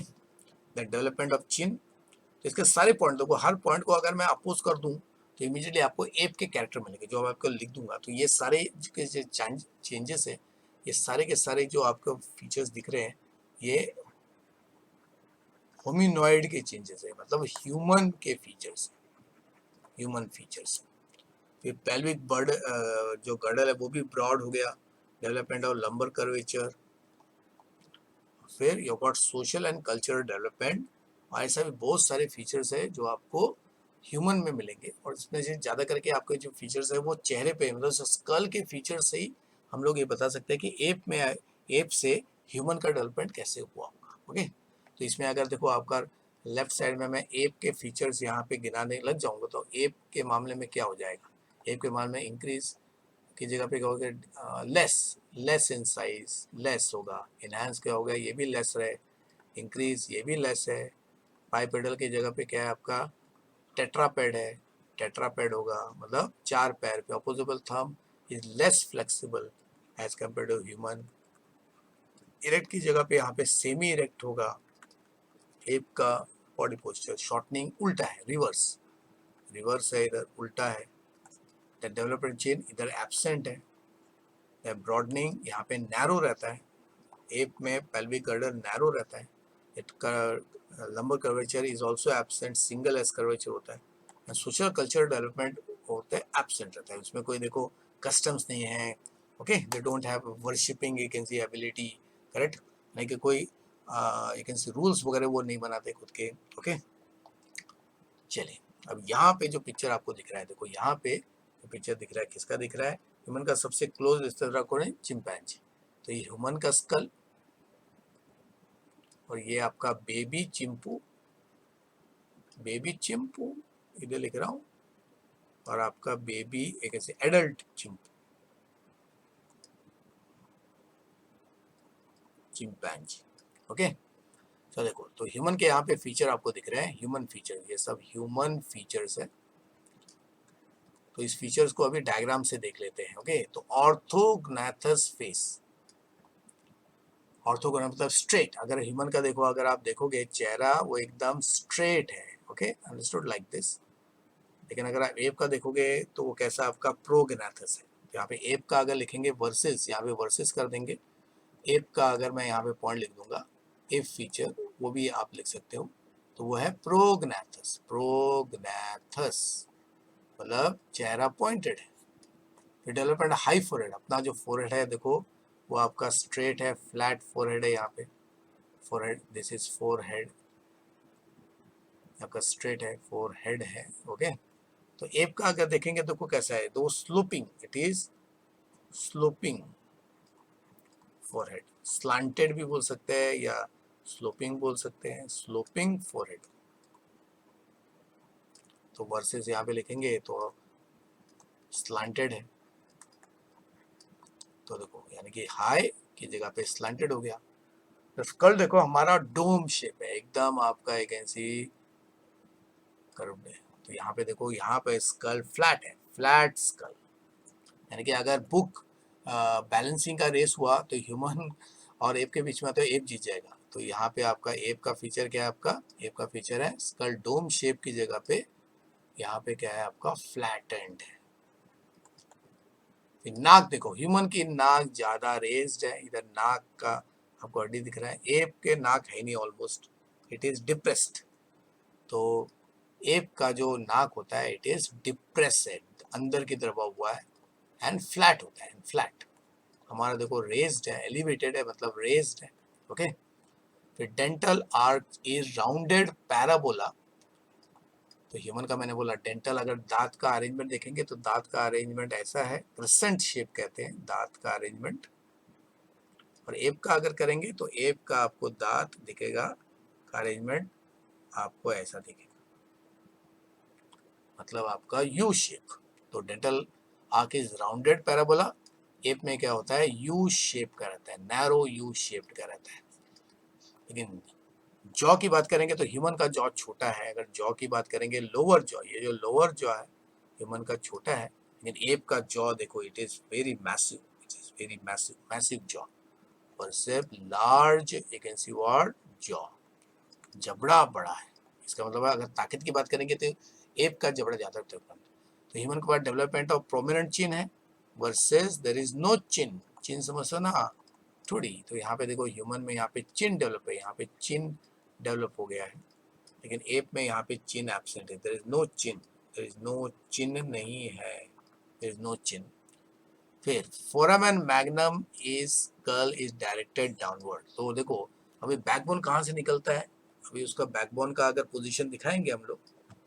द डेवलपमेंट ऑफ चिन। तो इसके सारे पॉइंट देखो, हर पॉइंट को अगर मैं अपोज कर दूं तो इमीडिएटली आपको एप के कैरेक्टर मिलेंगे जो मैं आपको लिख दूंगा। तो ये सारे के जो चेंजेस है, ये सारे के सारे जो आपको फीचर्स दिख रहे हैं, ये होमिनॉइड के चेंजेस है, मतलब ह्यूमन के फीचर्स, ह्यूमन फीचर्स। फिर पेल्विक बर्ड जो गर्डल है वो भी ब्रॉड हो गया, डेवलपमेंट ऑफ लंबर कर्वेचर। फिर you got social and cultural development, और ऐसा भी बहुत सारे फीचर्स है जो आपको ह्यूमन में मिलेंगे। और इसमें से ज़्यादा करके आपके जो फीचर्स है वो चेहरे पे, मतलब स्कल के फीचर्स से ही हम लोग ये बता सकते हैं कि एप से ह्यूमन का डेवलपमेंट कैसे हुआ होगा। ओके, तो इसमें अगर देखो आपका लेफ्ट साइड में मैं एप के फीचर्स यहाँ पे गिनाने लग जाऊंगा तो एप के मामले में क्या हो जाएगा? एप के मामले में इंक्रीज की जगह पे क्या होगा? लेस इन साइज, लेस होगा। इनहेंस क्या होगा? ये भी लेस है। इंक्रीज ये भी लेस है। बाइपेडल की जगह पे क्या है आपका? टेट्रापेड है, टेट्रापेड होगा, मतलब चार पैर पे। Opposable thumb is less flexible as compare to human. Erect की जगह पे यहाँ पे सेमी इरेक्ट होगा। एप का बॉडी पोस्चर शॉर्टनिंग उल्टा है, रिवर्स, रिवर्स है, इधर उल्टा है। द डेवलपमेंट चेन इधर एब्सेंट है। ब्रॉडनिंग यहाँ पे नैरो रहता है, एप में पेल्विक गर्डर नैरो रहता है। It lumbar curvature is also absent, single S curvature होता है। सोशल कल्चर डेवलपमेंट होता है, एब्सेंट रहता है। उसमें कोई देखो कस्टम्स नहीं है। Okay, they don't have worshipping you can C ability, correct, नहीं कि कोई यू कैन सी रूल्स वगैरह वो नहीं बनाते खुद के। ओके, चलिए अब यहाँ पे जो पिक्चर आपको दिख रहा है, देखो यहाँ पे जो पिक्चर दिख रहा है किसका दिख रहा है? ह्यूमन का सबसे क्लोज रिश्तेदार कौन है? चिंपैंजी। तो ये ह्यूमन का स्कल, और ये आपका बेबी चिंपू, बेबी चिंपू इधर लिख रहा हूँ, और आपका बेबी एक ऐसे एडल्ट चिंपू, चिंपैंजी। ओके, तो देखो, तो ह्यूमन के यहाँ पे फीचर आपको दिख रहे हैं, ह्यूमन फीचर, ये सब ह्यूमन फीचर्स है। तो इस फीचर्स को अभी डायग्राम से देख लेते हैं। ओके, तो ऑर्थोग्नाथस फेस, ऑर्थोगोनल मतलब स्ट्रेट। अगर ह्यूमन का देखो, अगर आप देखोगे चेहरा वो एकदम स्ट्रेट है। Okay, understood like this. लेकिन अगर आप एप का देखोगे तो वो कैसा? आपका प्रोगनाथस है। तो यहाँ पे एप का अगर लिखेंगे वर्सेस, यहाँ पे वर्सेस कर देंगे। एप का अगर मैं यहाँ पे पॉइंट लिख दूंगा, एप फीचर, वो भी आप लिख सकते हो। तो वो है प्रोगनाथस, प्रोगनाथस मतलब चेहरा पॉइंटेड है। फिर डेवलपमेंट हाई फोरहेड, अपना जो फोरहेड है देखो वो आपका स्ट्रेट है, फ्लैट फोरहेड है यहाँ पे। फोरहेड, दिस इज फोरहेड, आपका स्ट्रेट है, फोरहेड है। ओके, तो एप का अगर देखेंगे तो को कैसा है? तो sloping, it is sloping forehead, slanted भी बोल सकते हैं या स्लोपिंग बोल सकते हैं, स्लोपिंग फोरहेड। तो वर्सेस यहाँ पे लिखेंगे तो स्लांटेड है। तो देखो यानी कि हाई की जगह पे स्लांटेड हो गया। तो स्कल देखो हमारा डोम शेप है, एकदम आपका एक ऐसी कर्व्ड है। तो यहाँ पे देखो, यहाँ पे स्कल फ्लैट है, फ्लैट स्कल। यानी कि अगर बुक बैलेंसिंग का रेस हुआ तो ह्यूमन और एप के बीच में तो एप जीत जाएगा। तो यहाँ पे आपका एप का फीचर क्या है? आपका एप का फीचर है स्कल डोम शेप की जगह पे यहाँ पे क्या है? आपका फ्लैट एंड है। फिर नाक देखो, ह्यूमन की नाक ज्यादा रेज्ड है, इधर नाक का आपको हड्डी दिख रहा है। एप के नाक है नहीं, ऑलमोस्ट इट इज डिप्रेस्ड। तो एप का जो नाक होता है इट इज डिप्रेसेड, अंदर की तरफ हुआ है, एंड फ्लैट होता है, फ्लैट। हमारा देखो रेज्ड है, एलिवेटेड है मतलब रेज्ड है। ओके, फिर dental arch is rounded parabola. तो ह्यूमन का मैंने बोला डेंटल, अगर दांत का अरेंजमेंट देखेंगे तो दांत का अरेंजमेंट ऐसा है, क्रिसेंट शेप कहते हैं दांत का अरेंजमेंट। और एप का अगर करेंगे तो एप का आपको दांत दिखेगा का अरेंजमेंट आपको ऐसा दिखेगा, मतलब आपका यू शेप। तो dental arc is rounded parabola, app में क्या होता है यू शेप का रहता है, नैरो यू शेप्ड का रहता है। लेकिन जॉ की बात करेंगे तो ह्यूमन का जॉ छोटा है। अगर जॉ की बात करेंगे लोअर जॉ, ये जो लोअर जॉ है ह्यूमन का छोटा है, लेकिन एप का जॉ देखो it is very massive, it is very massive, massive jaw versus large you can see what jaw, जबड़ा बड़ा है। इसका मतलब है अगर ताकत की बात करेंगे तो एप का जबड़ा ज्यादा डेवलपमेंट। तो ह्यूमन के पास डेवलपमेंट ऑफ प्रोमिनेंट चिन है वर्सेस देयर इज नो चिन। चिन समझो ना थोड़ी, तो यहाँ पे देखो ह्यूमन में यहाँ पे चिन डेवलप है, यहाँ पे चिन डेवलप हो गया है, लेकिन एप में यहाँ पे चिन एब्सेंट है, there is no chin, there is no chin नहीं है, देयर इज नो चिन। फिर foramen magnum is curl is directed downward. तो देखो अभी बैकबोन कहाँ से निकलता है, अभी उसका बैकबोन का अगर पोजीशन दिखाएंगे हम लोग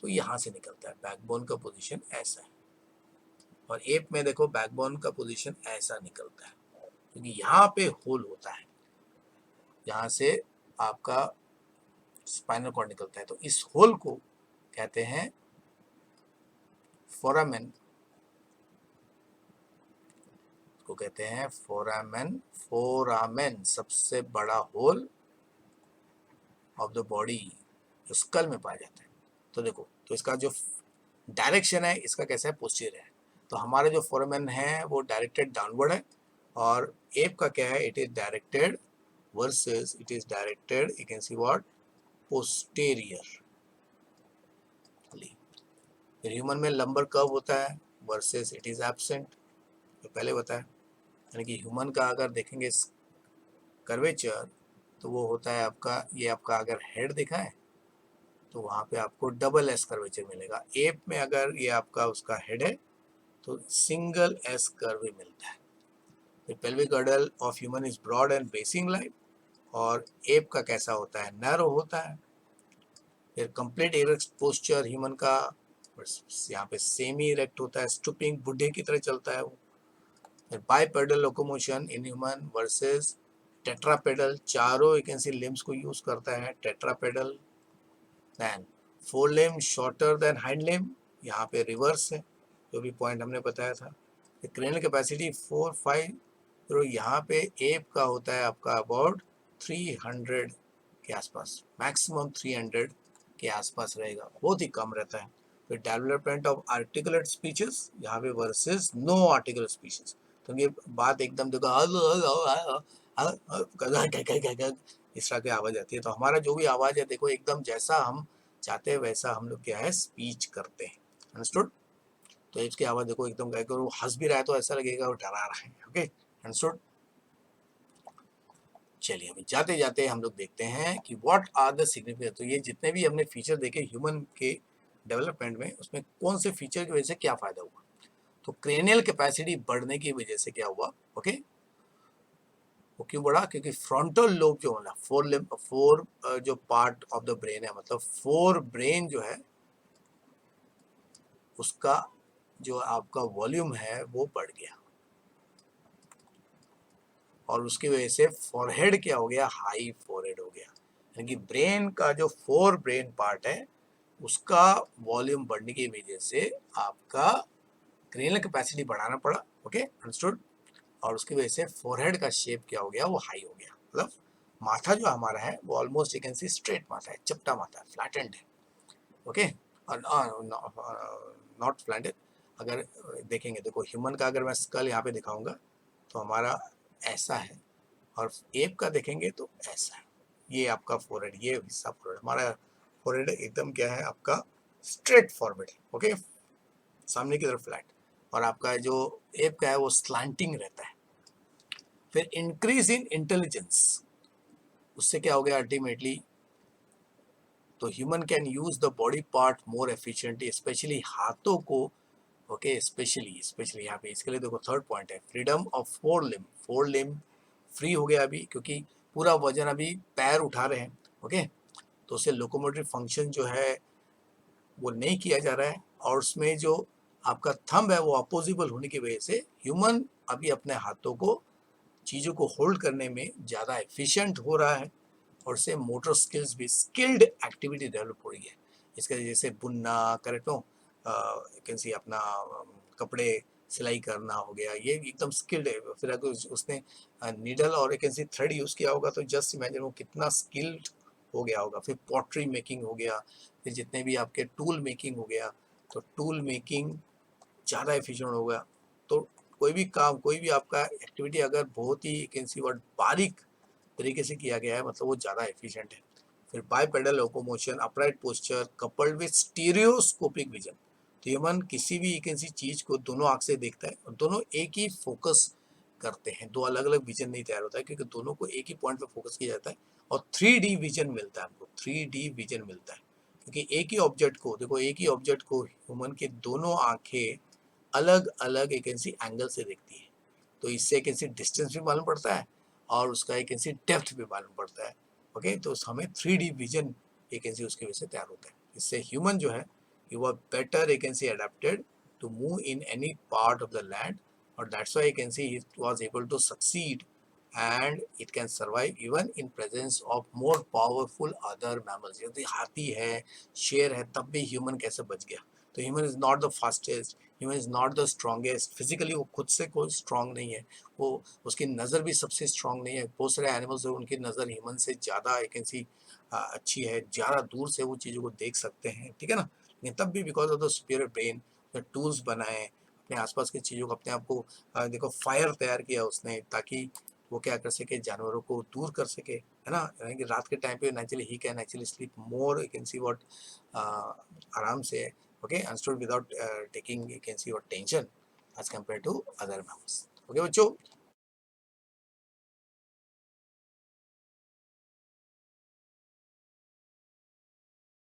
तो यहाँ से निकलता है, बैकबोन का पोजीशन ऐसा है। और एप में देखो बैकबोन का पोजीशन ऐसा निकलता है, क्योंकि यहाँ पे होल होता है, यहाँ से आपका स्पाइनल कॉर्ड निकलता है। तो इस होल को कहते हैं फोरामेन, को कहते हैं फोरामेन। फोरामेन सबसे बड़ा होल ऑफ द बॉडी जो स्कल में पाया जाता है। तो देखो तो इसका जो डायरेक्शन है इसका कैसा है पोस्टीरियर है। तो हमारा जो फोरामेन है वो डायरेक्टेड डाउनवर्ड है, और एप का क्या है it is directed versus it is directed you can see what posterior. फिर ह्यूमन में लंबर कर्व होता है वर्सेस इट इज एब्सेंट, तो पहले बताया। यानी कि ह्यूमन का अगर देखेंगे कर्वेचर तो वो होता है आपका, ये आपका अगर हेड दिखा है तो वहाँ पे आपको डबल एस कर्वेचर मिलेगा। एप में अगर ये आपका उसका हेड है तो सिंगल एस कर्व ही मिलता है। फिर pelvic girdle of human is broad and basing line, और एप का कैसा होता है नैरो होता है। फिर कंप्लीट इरेक्ट पोस्चर ह्यूमन का, यहाँ पे सेमी इरेक्ट होता है, स्टूपिंग बुढ़े की तरह चलता है वो। फिर bipedal locomotion in human versus tetrapedal, चारों यू कैन सी लिम्स को यूज करता है tetrapedal. Then fore limb shorter than hind limb, यहाँ पे रिवर्स है जो भी पॉइंट हमने बताया था। क्रेनियल कैपेसिटी 4-5, तो यहाँ पे एप का होता है आपका अबाउट 300 के आसपास, मैक्सिमम 300 के आसपास रहेगा, बहुत ही कम रहता है। फिर डेवलपमेंट ऑफ आर्टिकुलेट स्पीचेस यहाँ पे वर्सेस नो आर्टिकुलेट स्पीचेस। तो ये बात एकदम देखो इस तरह की आवाज आती है, तो हमारा जो भी आवाज है देखो एकदम जैसा हम चाहते हैं वैसा हम लोग क्या है स्पीच करते हैं। अंडरस्टूड? तो इसकी आवाज देखो एकदम अगर वो हंस भी रहा है तो ऐसा लगेगा वो डरा रहा है। Okay understood? चलिए अभी जाते जाते हम लोग देखते हैं कि व्हाट आर द सिग्निफिकेंस। तो ये जितने भी हमने फीचर देखे ह्यूमन के डेवलपमेंट में, उसमें कौन से फीचर की वजह से क्या फायदा हुआ। तो क्रेनियल कैपेसिटी बढ़ने की वजह से क्या हुआ, ओके वो क्यों बढ़ा, क्योंकि फ्रंटल लोब जो होना फोर जो पार्ट ऑफ द ब्रेन है, मतलब फोर ब्रेन जो है उसका जो आपका वॉल्यूम है वो बढ़ गया, और उसकी वजह से फॉरहेड क्या हो गया हाई फॉरहेड हो गया। यानी कि ब्रेन का जो फोर ब्रेन पार्ट है उसका वॉल्यूम बढ़ने की वजह से आपका क्रेनियल कैपेसिटी बढ़ाना पड़ा। Okay understood? और उसकी वजह से फोरहेड का शेप क्या हो गया वो हाई हो गया, मतलब माथा जो हमारा है वो almost you can C straight माथा है, चपटा माथा है, फ्लैटेंड है। ओके और नॉट फ्लैटेंड। अगर देखेंगे देखो ह्यूमन का अगर मैं स्कल यहाँ पे दिखाऊंगा तो हमारा ऐसा है, और एप का देखेंगे तो ऐसा है। ये आपका फोरहेड, ये हिस्सा फोरहेड, हमारा फोरहेड एकदम क्या है आपका स्ट्रेट फॉरवर्ड है। ओके सामने की तरफ फ्लैट, और आपका जो एप का है वो स्लैंटिंग रहता है। फिर इंक्रीज इन इंटेलिजेंस, उससे क्या हो गया अल्टीमेटली, तो human can use the body part more efficiently, specially हाथों को। ओके स्पेशली यहाँ पे इसके लिए देखो थर्ड पॉइंट है freedom of four limb. Four limb free हो गया अभी, क्योंकि पूरा वजन अभी पैर उठा रहे हैं, ओके, तो उससे लोकोमोटिव फंक्शन जो है वो नहीं किया जा रहा है, और उसमें जो आपका थंब है वो अपोजिबल होने की वजह से ह्यूमन अभी अपने हाथों को, चीज़ों को होल्ड करने में ज़्यादा एफिशिएंट हो रहा है, और उससे मोटर स्किल्स भी, स्किल्ड एक्टिविटी डेवलप हो रही है। इसके जैसे बुनना, करेक्ट हो, कैन सी अपना कपड़े सिलाई करना हो गया, ये एकदम स्किल्ड है। फिर अगर उसने नीडल और कैन सी थ्रेड यूज़ किया होगा तो जस्ट इमेजिन वो कितना स्किल्ड हो गया होगा। फिर पॉटरी मेकिंग हो गया, फिर जितने भी आपके टूल मेकिंग हो गया, तो टूल मेकिंग ज़्यादा एफिशिएंट होगा। तो कोई भी काम, कोई भी आपका एक्टिविटी अगर बहुत ही कैन सी वर्ड बारीक तरीके से किया गया है, मतलब वो ज़्यादा एफिशिएंट है। फिर bipedal locomotion, upright posture coupled with stereoscopic vision, तो ह्यूमन किसी भी एक ऐसी चीज को दोनों आंख से देखता है और दोनों एक ही फोकस करते हैं, दो अलग अलग विजन नहीं तैयार होता है, क्योंकि दोनों को एक ही पॉइंट पे फोकस किया जाता है। और 3D विजन मिलता है हमको, 3D विजन मिलता है, क्योंकि एक ही ऑब्जेक्ट को देखो, एक ही ऑब्जेक्ट को ह्यूमन के दोनों आंखें अलग अलग एक ऐसी एंगल से देखती है। तो इससे एक ऐसी डिस्टेंस भी मालूम पड़ता है और उसका एक ऐसी डेप्थ भी मालूम पड़ता है। ओके, तो हमें 3D विजन एक ऐसी उसकी वजह से तैयार होता है। इससे ह्यूमन जो है he was better you can see adapted to move in any part of the land, or that's why you can see it was able to succeed and it can survive even in presence of more powerful other mammals। यदि हाथी है, शेर है, तब भी human कैसे बच गया? तो human is not the fastest, human is not the strongest, physically वो खुद से कोई स्ट्रॉन्ग नहीं है, वो उसकी नज़र भी सबसे स्ट्रॉन्ग नहीं है। बहुत सारे एनिमल्स है उनकी नज़र ह्यूमन से ज़्यादा एक ऐसी अच्छी है, ज़्यादा दूर से वो चीज़ों को देख सकते हैं, ठीक है ना। लेकिन तब भी because of the superior brain, tools बनाए अपने आसपास की चीज़ों को, अपने आप को देखो फायर तैयार किया उसने ताकि वो क्या कर सके, जानवरों को दूर कर सके, है ना। यानी कि रात के टाइम पे नेचुरली ही can actually sleep more, you can see what, आराम से, okay, understood, without taking you can see what tension as compare to other mammals. Okay बच्चों,